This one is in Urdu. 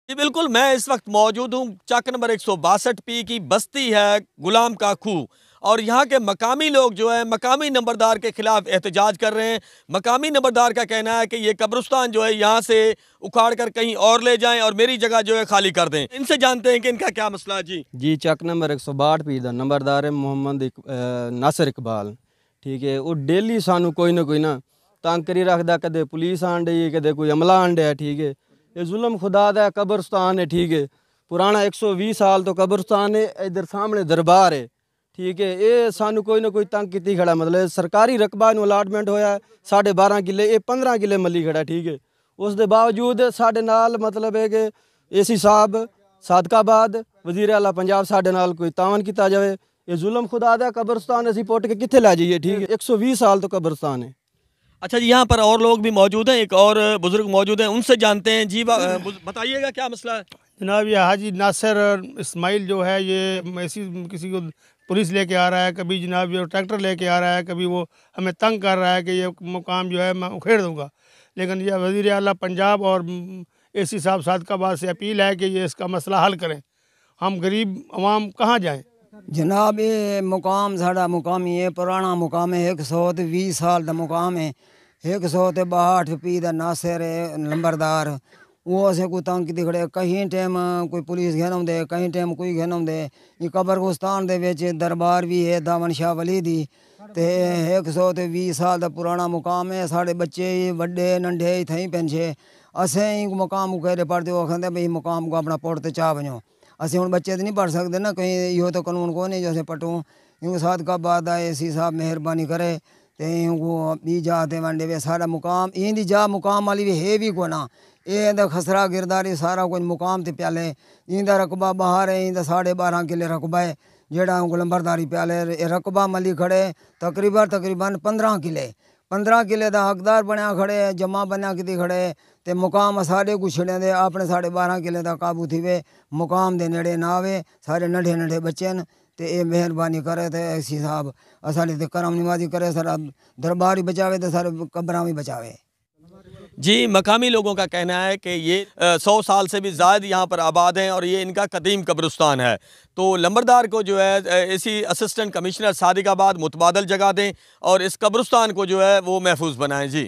جی بالکل، میں اس وقت موجود ہوں چک نمبر 162 کی بستی ہے غلام کا کھو، اور یہاں کے مقامی لوگ جو ہے مقامی نمبردار کے خلاف احتجاج کر رہے ہیں۔ مقامی نمبردار کا کہنا ہے کہ یہ قبرستان جو ہے یہاں سے اکھاڑ کر کہیں اور لے جائیں اور میری جگہ جو ہے خالی کر دیں۔ ان سے جانتے ہیں کہ ان کا کیا مسئلہ ہے۔ جی چک نمبر 162 پی دا نمبردار ہے محمد ناصر اقبال، ٹھیک ہے۔ وہ ڈیلی سانو کوئی نہ تنگ کری رکھدا، کدے پولیس آن ڈی ہے، کدے کوئی عملہ آن ڈیا، ٹھیک ہے۔ یہ ظلم خدا دا قبرستان ہے، ٹھیک ہے، پرانا 120 سال تو قبرستان ہے، ادھر سامنے دربار ہے، ٹھیک ہے۔ یہ سانو کوئی نہ کوئی تنگ کیتی کھڑا، مطلب سرکاری رقبہ نو الاٹمنٹ ہویا ہے 12.5 کلے، یہ 15 کلے ملی کھڑا، ٹھیک ہے۔ اس دے باوجود ساڈے نال مطلب ہے کہ AC صاحب صادقہ بعد وزیر اعلیٰ پنجاب ساڈے نال کوئی تعاون کیتا جاوے۔ یہ ظلم خدا دا قبرستان اسی پٹ کے کتنے لے جائیے، ٹھیک ہے۔ 120 سال تو قبرستان ہے۔ اچھا جی، یہاں پر اور لوگ بھی موجود ہیں، ایک اور بزرگ موجود ہیں، ان سے جانتے ہیں۔ جی بتائیے گا کیا مسئلہ ہے؟ جناب یہ حاجی ناصر اسماعیل جو ہے، یہ ایسی کسی کو پولیس لے کے آ رہا ہے، کبھی جناب یہ ٹریکٹر لے کے آ رہا ہے، کبھی وہ ہمیں تنگ کر رہا ہے کہ یہ مقام جو ہے میں اکھیڑ دوں گا۔ لیکن یہ وزیر اعلیٰ پنجاب اور AC صاحب صادقہ آباد سے اپیل ہے کہ یہ اس کا مسئلہ حل کریں، ہم غریب عوام کہاں جائیں۔ جناب یہ مقام ساڑا مقامی ہے، پرانا مقام ہے، 120 سال دا مقام ہے۔ 162 پی دا ناصر ہے نمبردار، وہ اسے کو تنگ کی کھڑے، کہیں ٹائم کوئی پولیس گھنم دے، کہیں ٹائم کوئی گھنم دے۔ یہ قبرستان دے وچ دربار بھی ہے دامن شاہ ولی دی، تے 120 سال دا پرانا مقام ہے۔ ساڑے بچے وڈے ننڈے تھیں پنچے، اسیں مقام کو کہہ پڑھتے ہو کھندے بھئی مقام کو اپنا پڑھتے چاہ بنو۔ اسیں ہن بچے تو نہیں پڑھ سکتے نا، کہیں یہ تو قانون کو نہیں جو اسے پٹوں۔ ان صادقہ بعد AC صاحب مہربانی کرے تے ان کو بھی جاتے ونڈے وے سارا مقام این دی جا مقام والی بھی ہے بھی کو نا، یہ دا خسرہ گرداری سارا کچھ مقام تے پیالے۔ این دا رقبہ باہر ہے، این دا 12.5 کلے رقبہ ہے، جیڑا ان کو لمبرداری پیالے رقبہ ملی کھڑے تقریباً 15 کلے 15 کلے دا حقدار بنیا کھڑے، جمع بنیا کتی کھڑے، تے مقام سارے کو چھڑے دے اپنے 12.5 کلے دا قابو تھی وے، مقام دے نیڑے نہ آوے، سارے ننڈے بچے ہیں۔ تے اے مہربانی کرے تے AC صاحب اسالی تے کرم نوازی کرے، سارا دربار بھی بچاوے تے سارے قبراں بھی بچاوے۔ جی مقامی لوگوں کا کہنا ہے کہ یہ 100 سال سے بھی زائد یہاں پر آباد ہیں اور یہ ان کا قدیم قبرستان ہے، تو لمبردار کو جو ہے AC اسسٹنٹ کمشنر صادق آباد متبادل جگہ دیں اور اس قبرستان کو جو ہے وہ محفوظ بنائیں۔ جی